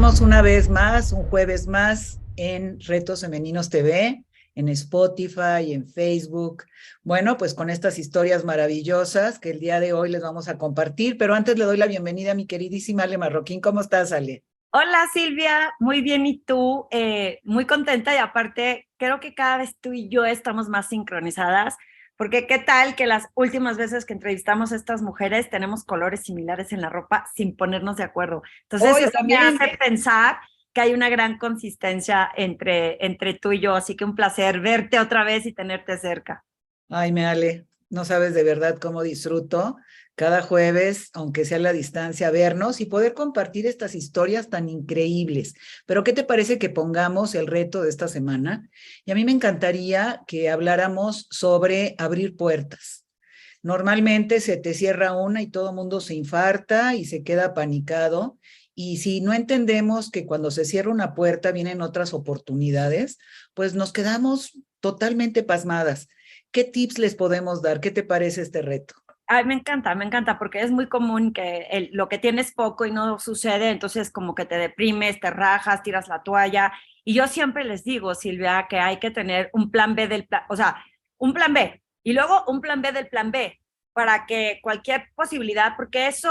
estamos una vez más, un jueves más en Retos Femeninos TV, en Spotify, en Facebook. Bueno, pues con estas historias maravillosas que el día de hoy les vamos a compartir, pero antes le doy la bienvenida a mi queridísima Ale Marroquín. ¿Cómo estás, Ale? Hola Silvia, muy bien, ¿y tú? Muy contenta y aparte creo que cada vez tú y yo estamos más sincronizadas, porque qué tal que las últimas veces que entrevistamos a estas mujeres tenemos colores similares en la ropa sin ponernos de acuerdo. Entonces Hoy eso me también. hace pensar que hay una gran consistencia entre tú y yo, así que un placer verte otra vez y tenerte cerca. Ay, me Ale, no sabes de verdad cómo disfruto cada jueves, aunque sea a la distancia, vernos y poder compartir estas historias tan increíbles. Pero ¿qué te parece que pongamos el reto de esta semana? Y a mí me encantaría que habláramos sobre abrir puertas. Normalmente se te cierra una y todo el mundo se infarta y se queda apanicado. Y si no entendemos que cuando se cierra una puerta vienen otras oportunidades, pues nos quedamos totalmente pasmadas. ¿Qué tips les podemos dar? ¿Qué te parece este reto? Ay, me encanta, porque es muy común que lo que tienes poco y no sucede, entonces como que te deprimes, te rajas, tiras la toalla. Y yo siempre les digo, Silvia, que hay que tener un plan B del plan, o sea, un plan B y luego un plan B del plan B para que cualquier posibilidad, porque eso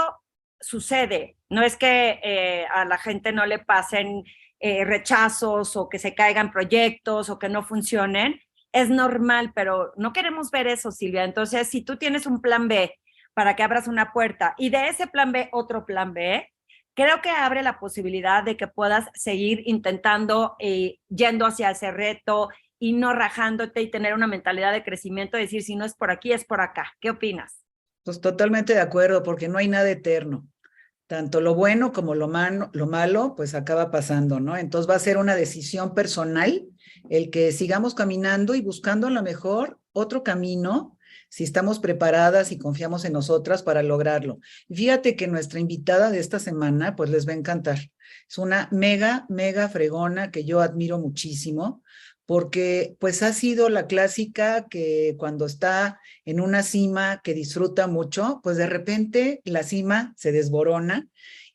sucede, no es que a la gente no le pasen rechazos o que se caigan proyectos o que no funcionen, es normal, pero no queremos ver eso, Silvia. Entonces, si tú tienes un plan B para que abras una puerta y de ese plan B otro plan B, creo que abre la posibilidad de que puedas seguir intentando, yendo hacia ese reto y no rajándote y tener una mentalidad de crecimiento, decir, si no es por aquí, es por acá. ¿Qué opinas? Pues totalmente de acuerdo, porque no hay nada eterno. Tanto lo bueno como lo malo, pues acaba pasando, ¿no? Entonces va a ser una decisión personal el que sigamos caminando y buscando a lo mejor otro camino, si estamos preparadas y confiamos en nosotras para lograrlo. Y fíjate que nuestra invitada de esta semana, pues les va a encantar. Es una mega fregona que yo admiro muchísimo, porque pues ha sido la clásica que cuando está en una cima que disfruta mucho, pues de repente la cima se desborona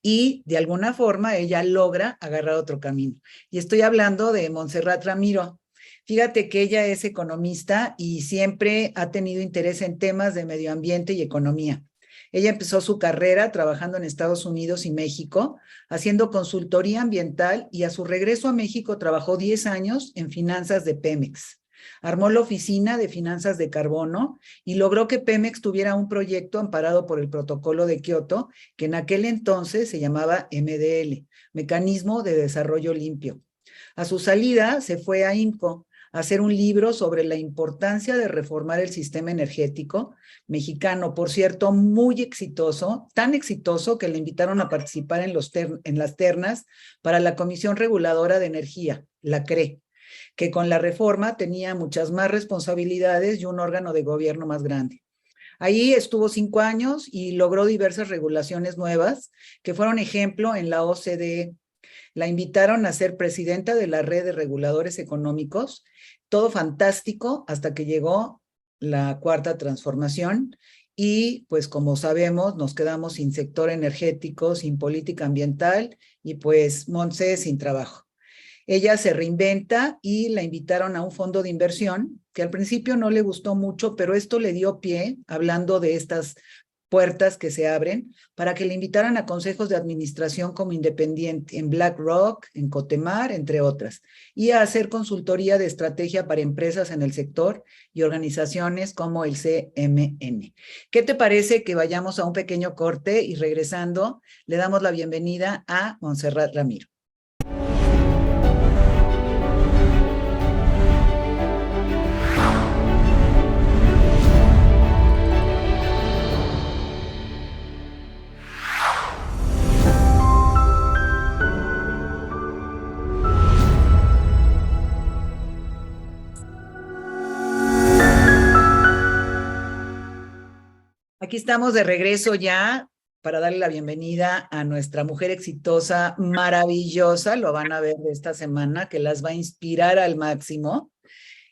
y de alguna forma ella logra agarrar otro camino. Y estoy hablando de Montserrat Ramiro. Fíjate que ella es economista y siempre ha tenido interés en temas de medio ambiente y economía. Ella empezó su carrera trabajando en Estados Unidos y México, haciendo consultoría ambiental y a su regreso a México trabajó 10 años en finanzas de Pemex. Armó la oficina de finanzas de carbono y logró que Pemex tuviera un proyecto amparado por el protocolo de Kioto, que en aquel entonces se llamaba MDL, Mecanismo de Desarrollo Limpio. A su salida se fue a INCO a hacer un libro sobre la importancia de reformar el sistema energético mexicano, por cierto, muy exitoso, tan exitoso que le invitaron a participar en las ternas para la Comisión Reguladora de Energía, la CRE, que con la reforma tenía muchas más responsabilidades y un órgano de gobierno más grande. Ahí estuvo 5 años y logró diversas regulaciones nuevas que fueron ejemplo en la OCDE. La invitaron a ser presidenta de la red de reguladores económicos, todo fantástico hasta que llegó la cuarta transformación y pues como sabemos nos quedamos sin sector energético, sin política ambiental y pues Montse sin trabajo. Ella se reinventa y la invitaron a un fondo de inversión que al principio no le gustó mucho, pero esto le dio pie, hablando de estas puertas que se abren, para que le invitaran a consejos de administración como independiente en BlackRock, en Cotemar, entre otras, y a hacer consultoría de estrategia para empresas en el sector y organizaciones como el CMN. ¿Qué te parece que vayamos a un pequeño corte y regresando le damos la bienvenida a Montserrat Ramiro? Aquí estamos de regreso ya para darle la bienvenida a nuestra mujer exitosa, maravillosa, lo van a ver de esta semana, que las va a inspirar al máximo.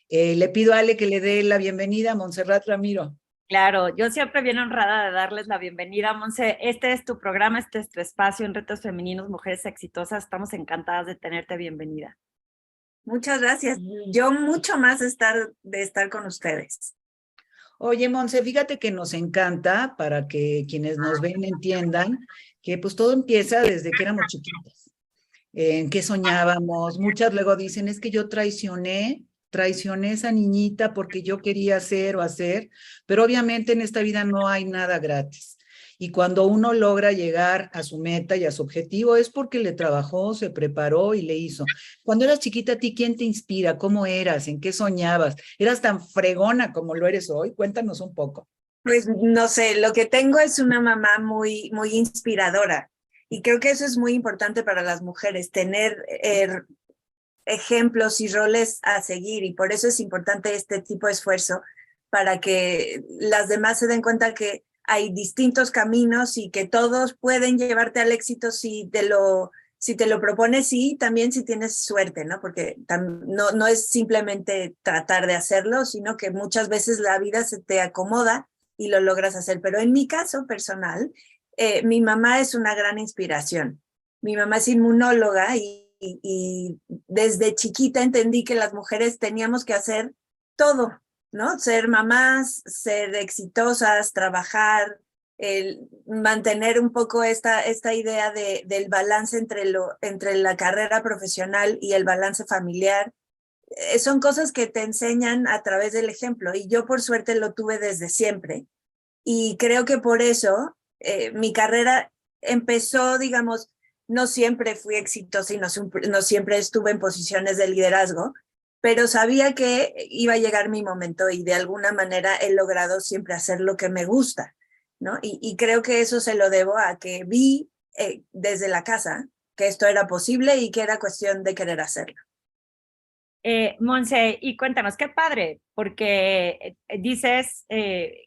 Le pido a Ale que le dé la bienvenida a Montserrat Ramiro. Claro, yo siempre bien honrada de darles la bienvenida, Monse. Este es tu programa, este es tu espacio en Retos Femeninos, Mujeres Exitosas. Estamos encantadas de tenerte bienvenida. Muchas gracias. Yo mucho más de estar con ustedes. Oye, Monse, fíjate que nos encanta, para que quienes nos ven entiendan, que pues todo empieza desde que éramos chiquitas. En qué soñábamos. Muchas luego dicen, es que yo traicioné a esa niñita porque yo quería hacer o hacer, pero obviamente en esta vida no hay nada gratis. Y cuando uno logra llegar a su meta y a su objetivo es porque le trabajó, se preparó y le hizo. Cuando eras chiquita, ¿a ti quién te inspira? ¿Cómo eras? ¿En qué soñabas? ¿Eras tan fregona como lo eres hoy? Cuéntanos un poco. Pues no sé, lo que tengo es una mamá muy, muy inspiradora. Y creo que eso es muy importante para las mujeres, tener ejemplos y roles a seguir. Y por eso es importante este tipo de esfuerzo, para que las demás se den cuenta que hay distintos caminos y que todos pueden llevarte al éxito si te lo propones y también si tienes suerte, ¿no? Porque no es simplemente tratar de hacerlo, sino que muchas veces la vida se te acomoda y lo logras hacer. Pero en mi caso personal, mi mamá es una gran inspiración. Mi mamá es inmunóloga y desde chiquita entendí que las mujeres teníamos que hacer todo, ¿no? Ser mamás, ser exitosas, trabajar, mantener un poco esta idea del balance entre la carrera profesional y el balance familiar. Son cosas que te enseñan a través del ejemplo y yo por suerte lo tuve desde siempre. Y creo que por eso mi carrera empezó, digamos, no siempre fui exitosa y no siempre estuve en posiciones de liderazgo, pero sabía que iba a llegar mi momento y de alguna manera he logrado siempre hacer lo que me gusta, ¿no? Y creo que eso se lo debo a que vi desde la casa que esto era posible y que era cuestión de querer hacerlo. Monse, y cuéntanos, qué padre, porque dices,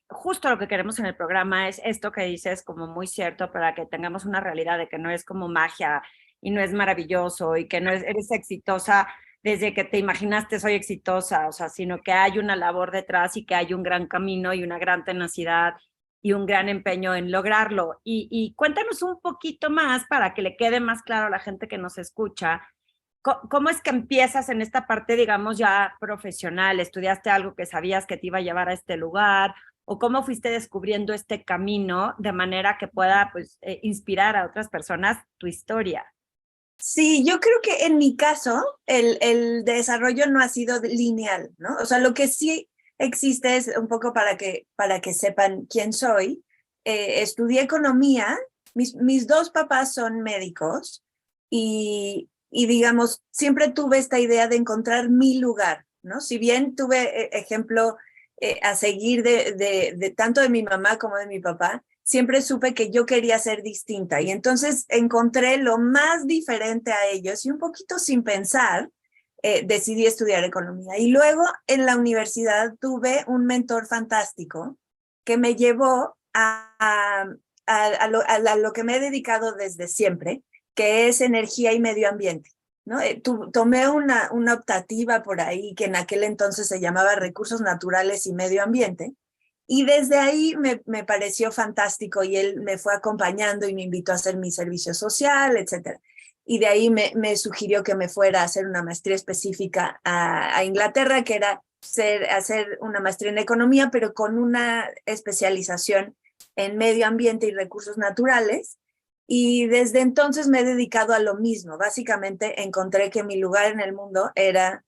justo lo que queremos en el programa es esto que dices como muy cierto para que tengamos una realidad de que no es como magia y no es maravilloso y que no eres exitosa desde que te imaginaste soy exitosa, o sea, sino que hay una labor detrás y que hay un gran camino y una gran tenacidad y un gran empeño en lograrlo. Y cuéntanos un poquito más para que le quede más claro a la gente que nos escucha. ¿Cómo es que empiezas en esta parte, digamos, ya profesional? ¿Estudiaste algo que sabías que te iba a llevar a este lugar? ¿O cómo fuiste descubriendo este camino de manera que pueda, pues, inspirar a otras personas tu historia? Sí, yo creo que en mi caso el desarrollo no ha sido lineal, ¿no? O sea, lo que sí existe es un poco para que sepan quién soy. Estudié economía, mis dos papás son médicos y digamos, siempre tuve esta idea de encontrar mi lugar, ¿no? Si bien tuve ejemplo a seguir de tanto de mi mamá como de mi papá, siempre supe que yo quería ser distinta y entonces encontré lo más diferente a ellos y un poquito sin pensar, decidí estudiar economía. Y luego en la universidad tuve un mentor fantástico que me llevó a lo que me he dedicado desde siempre, que es energía y medio ambiente, ¿no? Tomé una optativa por ahí que en aquel entonces se llamaba Recursos Naturales y Medio Ambiente, y desde ahí me pareció fantástico y él me fue acompañando y me invitó a hacer mi servicio social, etc. Y de ahí me sugirió que me fuera a hacer una maestría específica a Inglaterra, que era hacer una maestría en economía, pero con una especialización en medio ambiente y recursos naturales. Y desde entonces me he dedicado a lo mismo. Básicamente encontré que mi lugar en el mundo era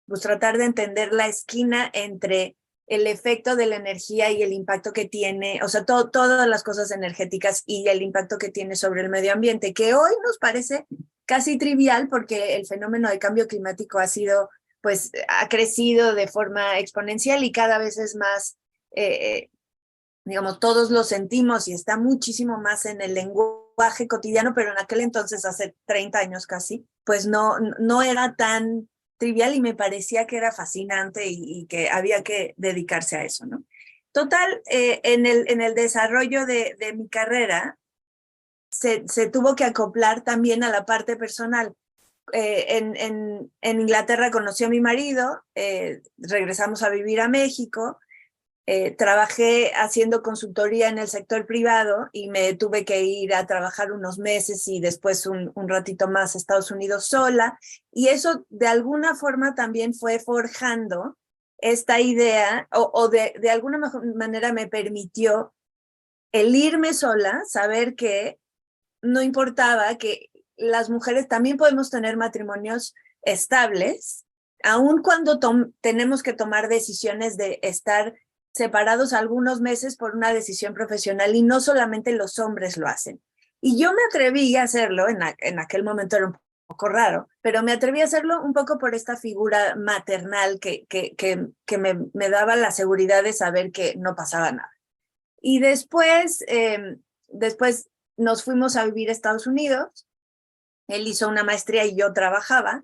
pues tratar de entender la esquina entre el efecto de la energía y el impacto que tiene, o sea, todas las cosas energéticas y el impacto que tiene sobre el medio ambiente, que hoy nos parece casi trivial porque el fenómeno de cambio climático pues ha crecido de forma exponencial y cada vez es más, digamos, todos lo sentimos y está muchísimo más en el lenguaje cotidiano, pero en aquel entonces, hace 30 años casi, pues no era tan trivial y me parecía que era fascinante y que había que dedicarse a eso, ¿no? Total, en el desarrollo de mi carrera se tuvo que acoplar también a la parte personal. En Inglaterra conocí a mi marido, regresamos a vivir a México trabajé haciendo consultoría en el sector privado y me tuve que ir a trabajar unos meses y después un ratito más a Estados Unidos sola. Y eso de alguna forma también fue forjando esta idea o de alguna manera me permitió el irme sola, saber que no importaba, que las mujeres también podemos tener matrimonios estables, aun cuando tenemos que tomar decisiones de estar separados algunos meses por una decisión profesional y no solamente los hombres lo hacen. Y yo me atreví a hacerlo, en aquel momento era un poco raro, pero me atreví a hacerlo un poco por esta figura maternal que me daba la seguridad de saber que no pasaba nada. Y después nos fuimos a vivir a Estados Unidos, él hizo una maestría y yo trabajaba,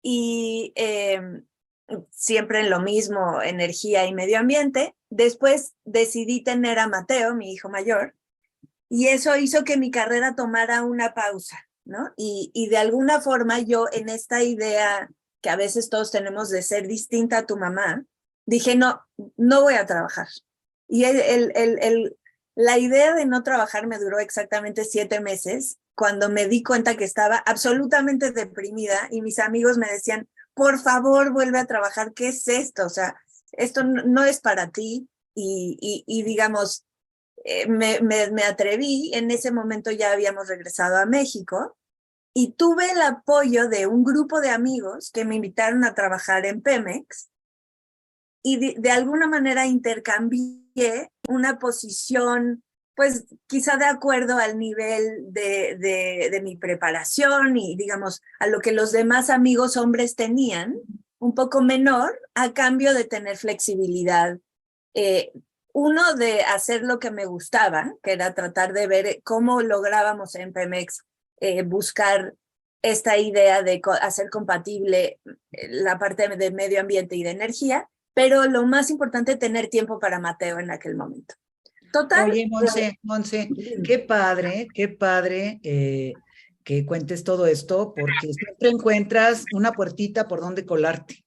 y siempre en lo mismo, energía y medio ambiente. Después decidí tener a Mateo, mi hijo mayor, y eso hizo que mi carrera tomara una pausa, ¿no? Y de alguna forma yo en esta idea que a veces todos tenemos de ser distinta a tu mamá, dije, no voy a trabajar. Y la idea de no trabajar me duró exactamente 7 meses, cuando me di cuenta que estaba absolutamente deprimida y mis amigos me decían, por favor, vuelve a trabajar, ¿qué es esto? O sea, esto no es para ti. Y digamos, me atreví, en ese momento ya habíamos regresado a México y tuve el apoyo de un grupo de amigos que me invitaron a trabajar en Pemex y de alguna manera intercambié una posición, pues quizá de acuerdo al nivel de mi preparación y digamos a lo que los demás amigos hombres tenían, un poco menor, a cambio de tener flexibilidad. Uno, de hacer lo que me gustaba, que era tratar de ver cómo lográbamos en Pemex buscar esta idea de hacer compatible la parte de medio ambiente y de energía, pero lo más importante, tener tiempo para Mateo en aquel momento. Total. Oye, Monse, qué padre que cuentes todo esto, porque siempre encuentras una puertita por donde colarte.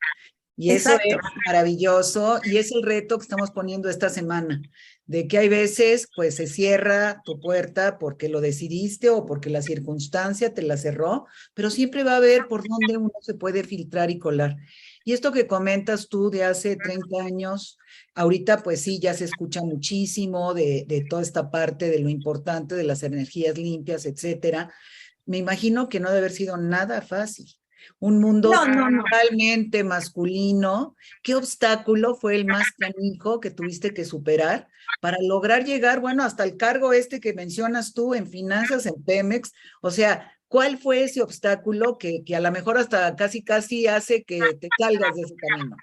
Y eso Exacto. es maravilloso y es el reto que estamos poniendo esta semana, de que hay veces pues se cierra tu puerta porque lo decidiste o porque la circunstancia te la cerró, pero siempre va a haber por donde uno se puede filtrar y colar. Y esto que comentas tú de hace 30 años, ahorita pues sí, ya se escucha muchísimo de toda esta parte de lo importante de las energías limpias, etcétera. Me imagino que no debe haber sido nada fácil. Un mundo No. totalmente masculino. ¿Qué obstáculo fue el más canijo que tuviste que superar para lograr llegar, bueno, hasta el cargo este que mencionas tú en finanzas, en Pemex? O sea, ¿cuál fue ese obstáculo que a lo mejor hasta casi hace que te salgas de ese camino?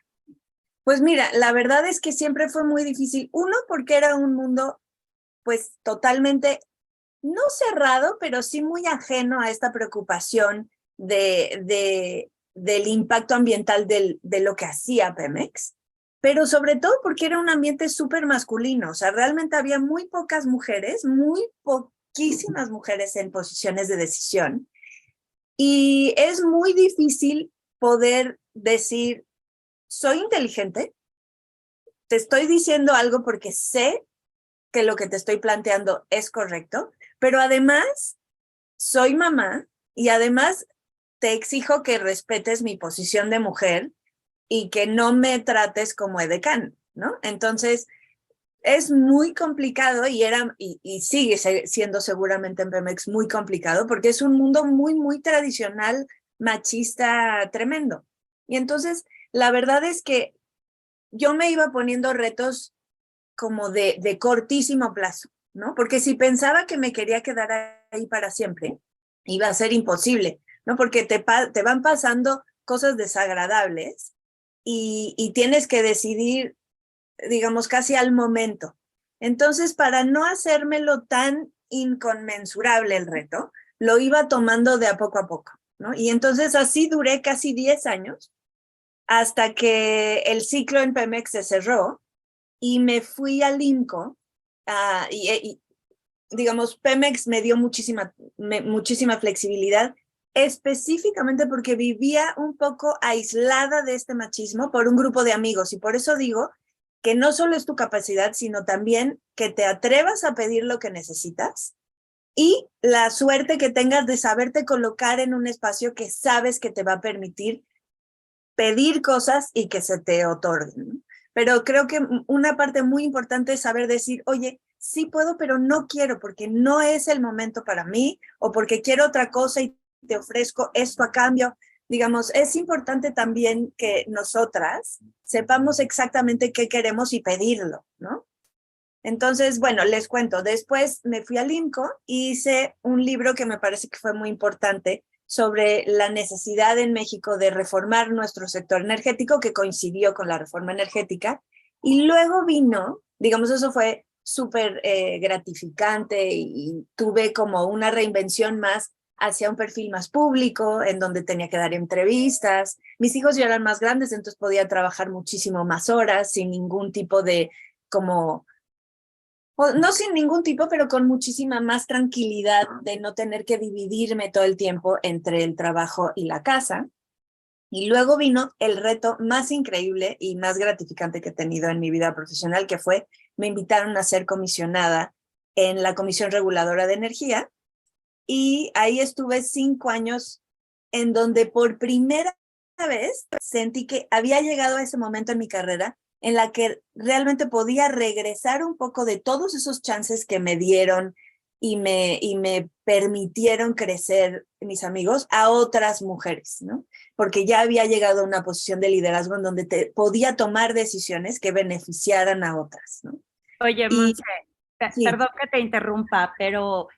Pues mira, la verdad es que siempre fue muy difícil. Uno, porque era un mundo pues totalmente, no cerrado, pero sí muy ajeno a esta preocupación del impacto ambiental de lo que hacía Pemex, pero sobre todo porque era un ambiente súper masculino. O sea, realmente había muy pocas mujeres, muy poquísimas mujeres en posiciones de decisión. Y es muy difícil poder decir, soy inteligente, te estoy diciendo algo porque sé que lo que te estoy planteando es correcto, pero además soy mamá y además te exijo que respetes mi posición de mujer y que no me trates como edecán, ¿no? Entonces, es muy complicado y sigue siendo seguramente en Pemex muy complicado porque es un mundo muy, muy tradicional, machista, tremendo. Y entonces, la verdad es que yo me iba poniendo retos como de cortísimo plazo, ¿no? Porque si pensaba que me quería quedar ahí para siempre, iba a ser imposible, ¿no? Porque te van pasando cosas desagradables y tienes que decidir, digamos, casi al momento. Entonces, para no hacérmelo tan inconmensurable el reto, lo iba tomando de a poco, ¿no? Y entonces así duré casi 10 años hasta que el ciclo en Pemex se cerró y me fui al INCO y digamos, Pemex me dio muchísima flexibilidad, específicamente porque vivía un poco aislada de este machismo por un grupo de amigos. Y por eso digo que no solo es tu capacidad, sino también que te atrevas a pedir lo que necesitas y la suerte que tengas de saberte colocar en un espacio que sabes que te va a permitir pedir cosas y que se te otorguen, ¿no? Pero creo que una parte muy importante es saber decir, oye, sí puedo, pero no quiero porque no es el momento para mí o porque quiero otra cosa y te ofrezco esto a cambio. Digamos, es importante también que nosotras sepamos exactamente qué queremos y pedirlo, ¿no? Entonces, bueno, les cuento, después me fui al INCO y hice un libro que me parece que fue muy importante sobre la necesidad en México de reformar nuestro sector energético, que coincidió con la reforma energética. Y luego vino, digamos, eso fue súper gratificante y tuve como una reinvención más hacia un perfil más público, en donde tenía que dar entrevistas. Mis hijos ya eran más grandes, entonces podía trabajar muchísimo más horas sin ningún tipo de como no sin ningún tipo, pero con muchísima más tranquilidad de no tener que dividirme todo el tiempo entre el trabajo y la casa. Y luego vino el reto más increíble y más gratificante que he tenido en mi vida profesional, que fue, me invitaron a ser comisionada en la Comisión Reguladora de Energía, y ahí estuve 5 años en donde por primera vez sentí que había llegado a ese momento en mi carrera en la que realmente podía regresar un poco de todos esos chances que me dieron y me permitieron crecer mis amigos a otras mujeres, ¿no? Porque ya había llegado a una posición de liderazgo en donde podía tomar decisiones que beneficiaran a otras, ¿no? Oye, Y Monse, sí, perdón que te interrumpa, pero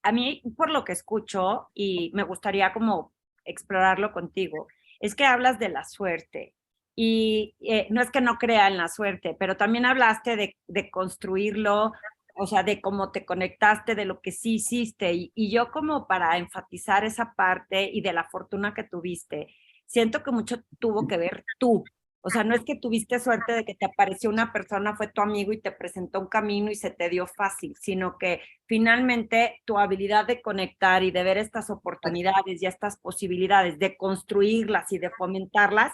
a mí, por lo que escucho, y me gustaría como explorarlo contigo, es que hablas de la suerte. Y no es que no crea en la suerte, pero también hablaste de construirlo, o sea, de cómo te conectaste, de lo que sí hiciste. Y yo como para enfatizar esa parte y de la fortuna que tuviste, siento que mucho tuvo que ver tú. O sea, no es que tuviste suerte de que te apareció una persona, fue tu amigo y te presentó un camino y se te dio fácil, sino que finalmente tu habilidad de conectar y de ver estas oportunidades y estas posibilidades, de construirlas y de fomentarlas,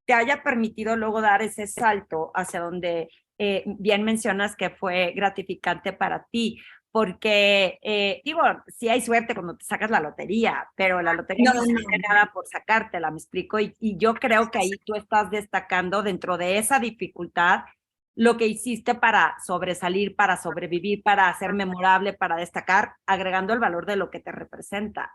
te haya permitido luego dar ese salto hacia donde bien mencionas que fue gratificante para ti. Porque, digo, sí hay suerte cuando te sacas la lotería, pero la lotería no, no se hace no. nada por sacártela, me explico. Y yo creo que ahí tú estás destacando dentro de esa dificultad lo que hiciste para sobresalir, para sobrevivir, para ser memorable, para destacar, agregando el valor de lo que te representa.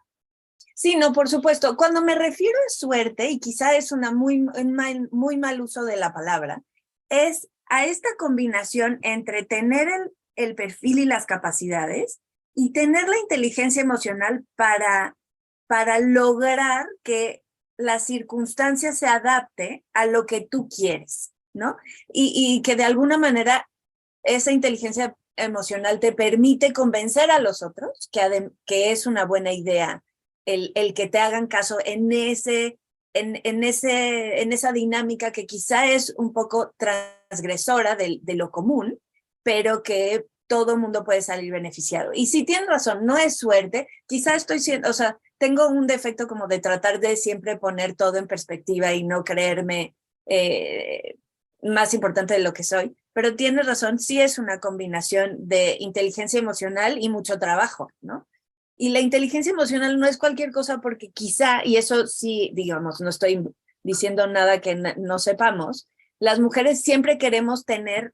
Sí, no, por supuesto. Cuando me refiero a suerte, y quizá es una muy mal uso de la palabra, es a esta combinación entre tener el perfil y las capacidades y tener la inteligencia emocional para lograr que la circunstancia se adapte a lo que tú quieres, ¿no? Y que de alguna manera esa inteligencia emocional te permite convencer a los otros que es una buena idea el que te hagan caso en esa dinámica que quizá es un poco transgresora de lo común, pero que todo mundo puede salir beneficiado. Y si tienes razón, no es suerte, quizá estoy siendo, o sea, tengo un defecto como de tratar de siempre poner todo en perspectiva y no creerme más importante de lo que soy, pero tienes razón, sí es una combinación de inteligencia emocional y mucho trabajo, ¿no? Y la inteligencia emocional no es cualquier cosa porque quizá, y eso sí, digamos, no estoy diciendo nada que no sepamos, las mujeres siempre queremos tener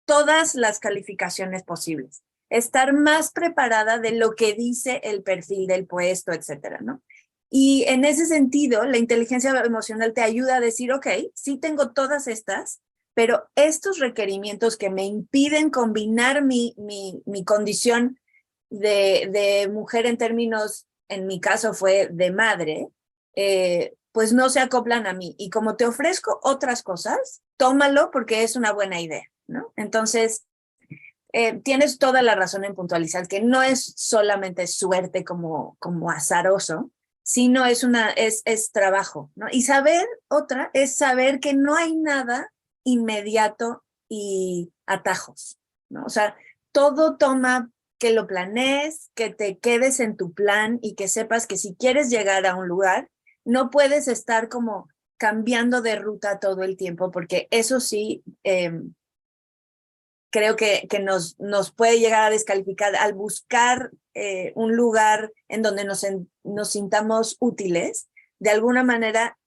todas las calificaciones posibles, estar más preparada de lo que dice el perfil del puesto, etcétera, ¿no? Y en ese sentido, la inteligencia emocional te ayuda a decir, ok, sí tengo todas estas, pero estos requerimientos que me impiden combinar mi condición de mujer en términos, en mi caso fue de madre, pues no se acoplan a mí. Y como te ofrezco otras cosas, tómalo porque es una buena idea, ¿no? Entonces, tienes toda la razón en puntualizar que no es solamente suerte como azaroso, sino es trabajo, ¿no? Y otra es saber que no hay nada inmediato y atajos, ¿no? O sea, todo toma que lo planees, que te quedes en tu plan y que sepas que si quieres llegar a un lugar, no puedes estar como cambiando de ruta todo el tiempo, porque eso sí, creo que nos puede llegar a descalificar al buscar un lugar en donde nos sintamos útiles. De alguna manera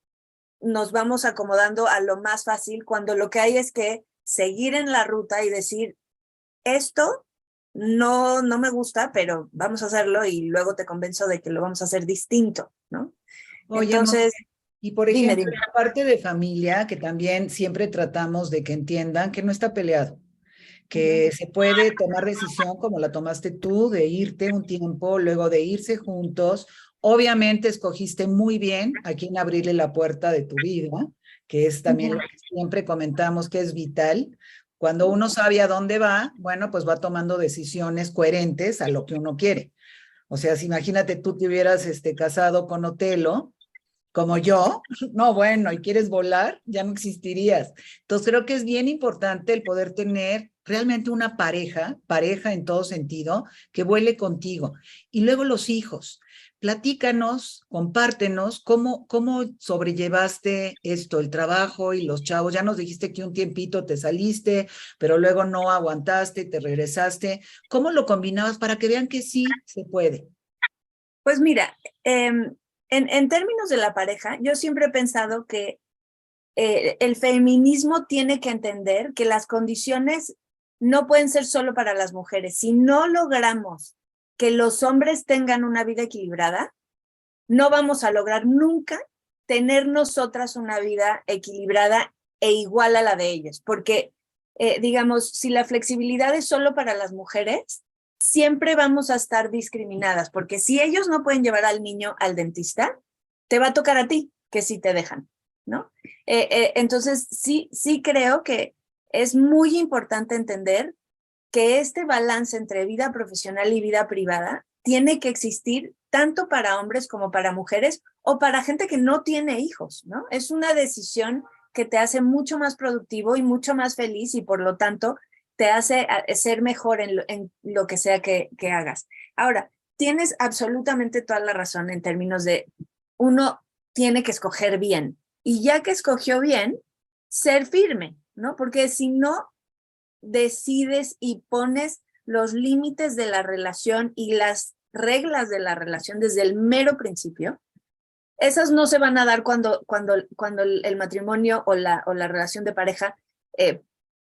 nos vamos acomodando a lo más fácil cuando lo que hay es que seguir en la ruta y decir, esto no me gusta, pero vamos a hacerlo y luego te convenzo de que lo vamos a hacer distinto, ¿no? Oye, Entonces, y por dime, ejemplo, dime. la parte de familia, que también siempre tratamos de que entiendan que no está peleado, que se puede tomar decisión como la tomaste tú, de irte un tiempo, luego de irse juntos. Obviamente escogiste muy bien a quién abrirle la puerta de tu vida, que es también lo que siempre comentamos que es vital. Cuando uno sabe a dónde va, bueno, pues va tomando decisiones coherentes a lo que uno quiere. O sea, si imagínate tú te hubieras casado con Otelo, como yo, no, bueno, y quieres volar, ya no existirías. Entonces creo que es bien importante el poder tener realmente una pareja en todo sentido, que vuele contigo. Y luego los hijos. Platícanos, compártenos cómo sobrellevaste esto, el trabajo y los chavos. Ya nos dijiste que un tiempito te saliste, pero luego no aguantaste, te regresaste. ¿Cómo lo combinabas para que vean que sí se puede? Pues mira, en términos de la pareja, yo siempre he pensado que el feminismo tiene que entender que las condiciones no pueden ser solo para las mujeres. Si no logramos que los hombres tengan una vida equilibrada, no vamos a lograr nunca tener nosotras una vida equilibrada e igual a la de ellos, porque, digamos, si la flexibilidad es solo para las mujeres, siempre vamos a estar discriminadas, porque si ellos no pueden llevar al niño al dentista, te va a tocar a ti, que sí te dejan, ¿no? Entonces, sí creo que es muy importante entender que este balance entre vida profesional y vida privada tiene que existir tanto para hombres como para mujeres o para gente que no tiene hijos, ¿no? Es una decisión que te hace mucho más productivo y mucho más feliz y por lo tanto te hace ser mejor en lo que sea que hagas. Ahora, tienes absolutamente toda la razón en términos de uno tiene que escoger bien y ya que escogió bien, ser firme, ¿no? Porque si no, decides y pones los límites de la relación y las reglas de la relación desde el mero principio, esas no se van a dar cuando el matrimonio o la relación de pareja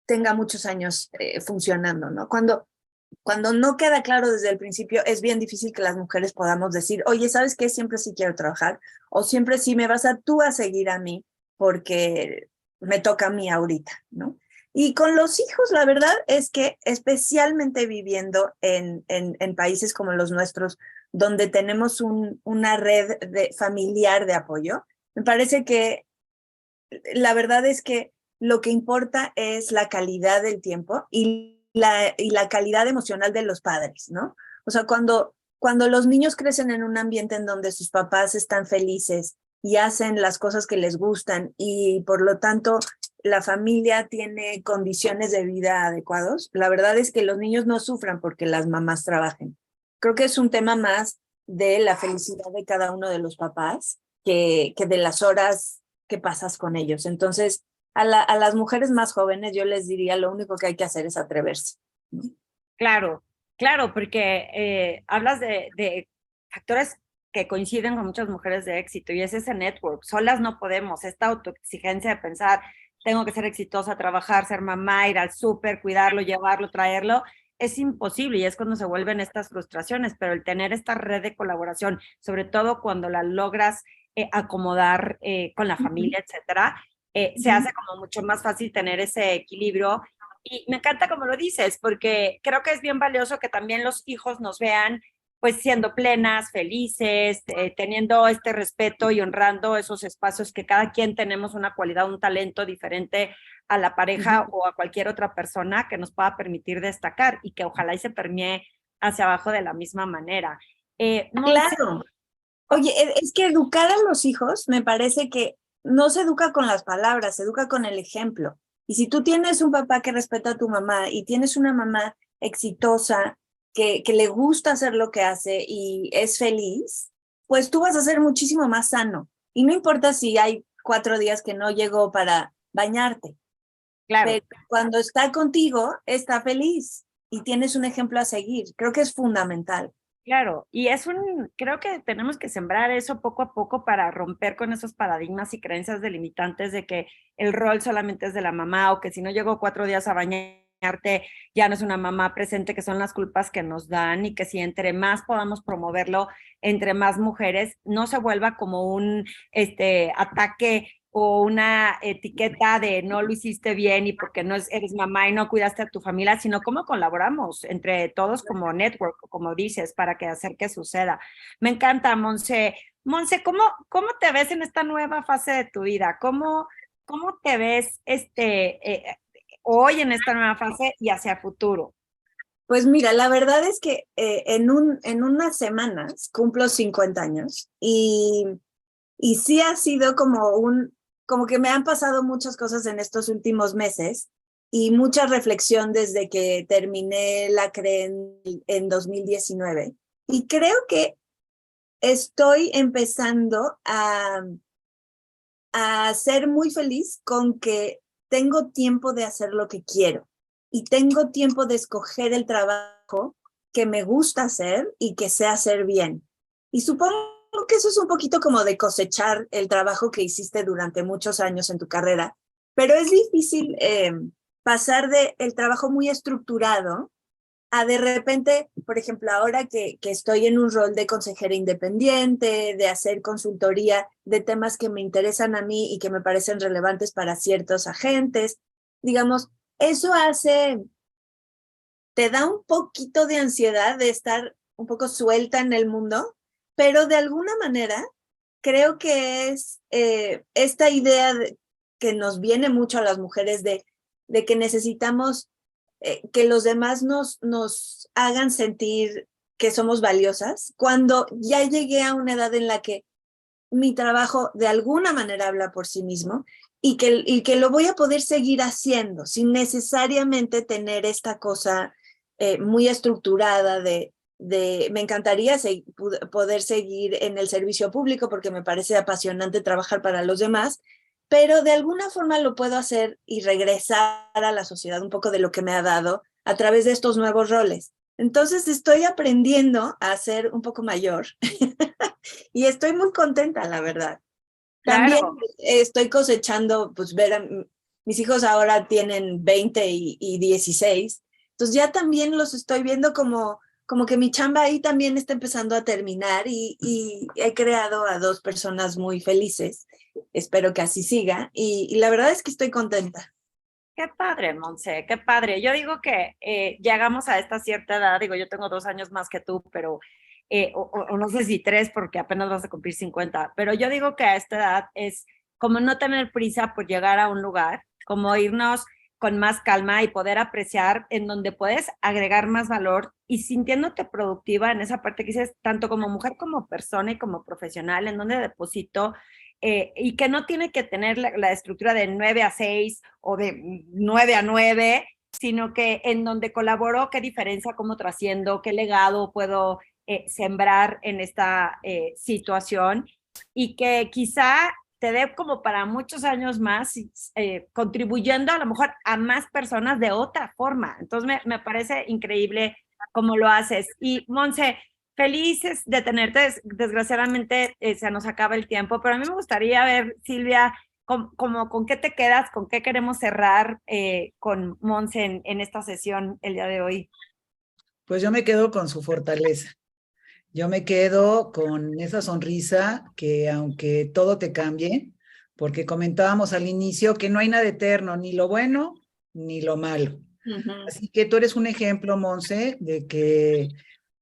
tenga muchos años funcionando, ¿no? Cuando no queda claro desde el principio, es bien difícil que las mujeres podamos decir, oye, ¿sabes qué? Siempre sí quiero trabajar, o siempre sí me vas tú a seguir a mí porque me toca a mí ahorita, ¿no? Y con los hijos, la verdad es que especialmente viviendo en países como los nuestros, donde tenemos una red familiar de apoyo, me parece que la verdad es que lo que importa es la calidad del tiempo y la calidad emocional de los padres, ¿no? O sea, cuando los niños crecen en un ambiente en donde sus papás están felices y hacen las cosas que les gustan y por lo tanto la familia tiene condiciones de vida adecuados, la verdad es que los niños no sufran porque las mamás trabajen. Creo que es un tema más de la felicidad de cada uno de los papás que de las horas que pasas con ellos. Entonces, a las mujeres más jóvenes yo les diría lo único que hay que hacer es atreverse. Claro, claro, porque hablas de factores que coinciden con muchas mujeres de éxito y es ese network. Solas no podemos, esta autoexigencia de pensar, tengo que ser exitosa, trabajar, ser mamá, ir al súper, cuidarlo, llevarlo, traerlo, es imposible y es cuando se vuelven estas frustraciones, pero el tener esta red de colaboración, sobre todo cuando la logras acomodar con la familia, etcétera, se hace como mucho más fácil tener ese equilibrio. Y me encanta como lo dices, porque creo que es bien valioso que también los hijos nos vean pues siendo plenas, felices, teniendo este respeto y honrando esos espacios que cada quien tenemos una cualidad, un talento diferente a la pareja o a cualquier otra persona que nos pueda permitir destacar y que ojalá y se permee hacia abajo de la misma manera. Claro. Oye, es que educar a los hijos me parece que no se educa con las palabras, se educa con el ejemplo. Y si tú tienes un papá que respeta a tu mamá y tienes una mamá exitosa que le gusta hacer lo que hace y es feliz, pues tú vas a ser muchísimo más sano. Y no importa si hay 4 días que no llegó para bañarte. Claro. Pero cuando está contigo, está feliz y tienes un ejemplo a seguir. Creo que es fundamental. Claro, y creo que tenemos que sembrar eso poco a poco para romper con esos paradigmas y creencias delimitantes de que el rol solamente es de la mamá o que si no llegó 4 días a bañarte ya no es una mamá presente, que son las culpas que nos dan y que si entre más podamos promoverlo entre más mujeres, no se vuelva como un ataque o una etiqueta de no lo hiciste bien y porque no eres mamá y no cuidaste a tu familia, sino cómo colaboramos entre todos como network, como dices, para que hacer que suceda. Me encanta, Monse. Monse, ¿cómo te ves en esta nueva fase de tu vida? ¿Cómo te ves hoy en esta nueva fase y hacia futuro? Pues mira, la verdad es que en unas semanas cumplo 50 años y sí ha sido como que me han pasado muchas cosas en estos últimos meses y mucha reflexión desde que terminé la CRE en 2019. Y creo que estoy empezando a ser muy feliz con que tengo tiempo de hacer lo que quiero y tengo tiempo de escoger el trabajo que me gusta hacer y que sé hacer bien. Y supongo que eso es un poquito como de cosechar el trabajo que hiciste durante muchos años en tu carrera, pero es difícil pasar del trabajo muy estructurado a de repente, por ejemplo, ahora que estoy en un rol de consejera independiente, de hacer consultoría de temas que me interesan a mí y que me parecen relevantes para ciertos agentes, digamos, eso te da un poquito de ansiedad de estar un poco suelta en el mundo, pero de alguna manera creo que es esta idea que nos viene mucho a las mujeres de que necesitamos que los demás nos hagan sentir que somos valiosas. Cuando ya llegué a una edad en la que mi trabajo de alguna manera habla por sí mismo y que lo voy a poder seguir haciendo sin necesariamente tener esta cosa muy estructurada me encantaría poder seguir en el servicio público porque me parece apasionante trabajar para los demás, pero de alguna forma lo puedo hacer y regresar a la sociedad un poco de lo que me ha dado a través de estos nuevos roles. Entonces estoy aprendiendo a ser un poco mayor y estoy muy contenta, la verdad. También Claro. estoy cosechando, pues mis hijos ahora tienen 20 y 16, entonces ya también los estoy viendo como que mi chamba ahí también está empezando a terminar y he creado a 2 personas muy felices. Espero que así siga y la verdad es que estoy contenta. Qué padre, Monse, qué padre. Yo digo que llegamos a esta cierta edad, digo, yo tengo 2 años más que tú, pero, o no sé si 3, porque apenas vas a cumplir 50, pero yo digo que a esta edad es como no tener prisa por llegar a un lugar, como irnos con más calma y poder apreciar en donde puedes agregar más valor y sintiéndote productiva en esa parte que dices, tanto como mujer como persona y como profesional, en donde deposito y que no tiene que tener la estructura de 9 a 6 o de 9 a 9, sino que en donde colaboro, qué diferencia, cómo trasciendo, qué legado puedo sembrar en esta situación y que quizá te dé como para muchos años más, contribuyendo a lo mejor a más personas de otra forma. Entonces me parece increíble cómo lo haces. Y Monse, felices de tenerte. Desgraciadamente se nos acaba el tiempo, pero a mí me gustaría ver, Silvia, con qué te quedas, con qué queremos cerrar con Monse en esta sesión el día de hoy. Pues yo me quedo con su fortaleza. Yo me quedo con esa sonrisa que aunque todo te cambie, porque comentábamos al inicio que no hay nada eterno, ni lo bueno ni lo malo. Así que tú eres un ejemplo, Monse, de que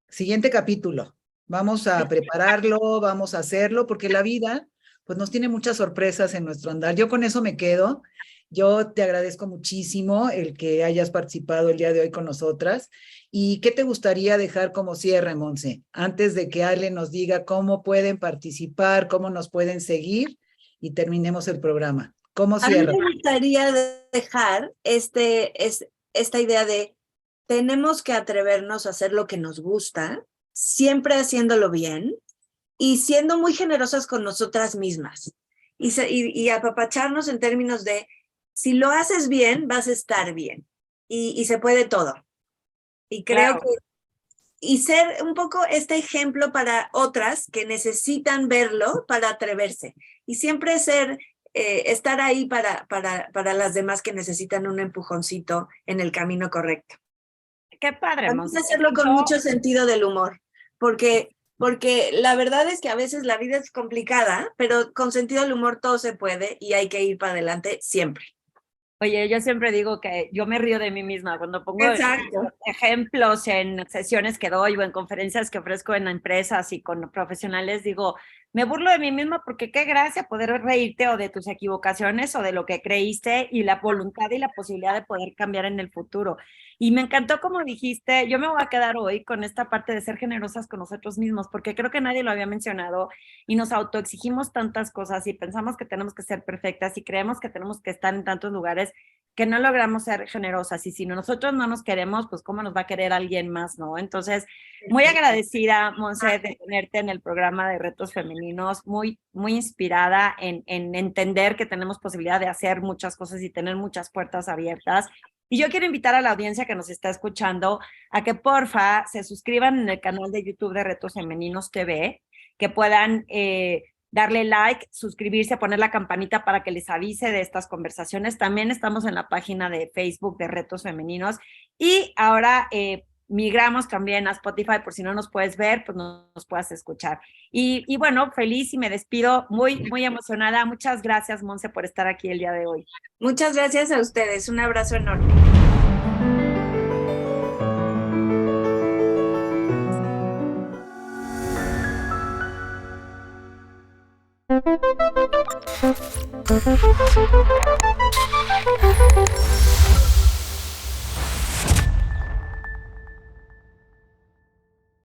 siguiente capítulo, vamos a prepararlo, vamos a hacerlo, porque la vida pues nos tiene muchas sorpresas en nuestro andar. Yo con eso me quedo. Yo te agradezco muchísimo el que hayas participado el día de hoy con nosotras. ¿Y qué te gustaría dejar como cierre, Monse? Antes de que Ale nos diga cómo pueden participar, cómo nos pueden seguir y terminemos el programa. ¿Cómo A mí cierra? me gustaría dejar esta idea de tenemos que atrevernos a hacer lo que nos gusta, siempre haciéndolo bien y siendo muy generosas con nosotras mismas. y apapacharnos en términos de, si lo haces bien, vas a estar bien. Y se puede todo. Y creo que, y ser un poco este ejemplo para otras que necesitan verlo para atreverse. Y siempre estar ahí para las demás que necesitan un empujoncito en el camino correcto. Qué padre, Monse. Hacerlo con mucho sentido del humor, porque la verdad es que a veces la vida es complicada, pero con sentido del humor todo se puede y hay que ir para adelante siempre. Oye, yo siempre digo que yo me río de mí misma cuando pongo ejemplos en sesiones que doy o en conferencias que ofrezco en empresas y con profesionales, digo, me burlo de mí misma porque qué gracia poder reírte o de tus equivocaciones o de lo que creíste y la voluntad y la posibilidad de poder cambiar en el futuro. Y me encantó como dijiste, yo me voy a quedar hoy con esta parte de ser generosas con nosotros mismos, porque creo que nadie lo había mencionado y nos autoexigimos tantas cosas y pensamos que tenemos que ser perfectas y creemos que tenemos que estar en tantos lugares que no logramos ser generosas. Y si nosotros no nos queremos, pues cómo nos va a querer alguien más, ¿no? Entonces, muy agradecida, Monse, de tenerte en el programa de Retos Femeninos, muy inspirada en entender que tenemos posibilidad de hacer muchas cosas y tener muchas puertas abiertas. Y yo quiero invitar a la audiencia que nos está escuchando a que porfa se suscriban en el canal de YouTube de Retos Femeninos TV, que puedan darle like, suscribirse, poner la campanita para que les avise de estas conversaciones. También estamos en la página de Facebook de Retos Femeninos y ahora migramos también a Spotify, por si no nos puedes ver, pues nos puedas escuchar. Y bueno, feliz y me despido muy emocionada. Muchas gracias, Monse, por estar aquí el día de hoy. Muchas gracias a ustedes. Un abrazo enorme. Thank you.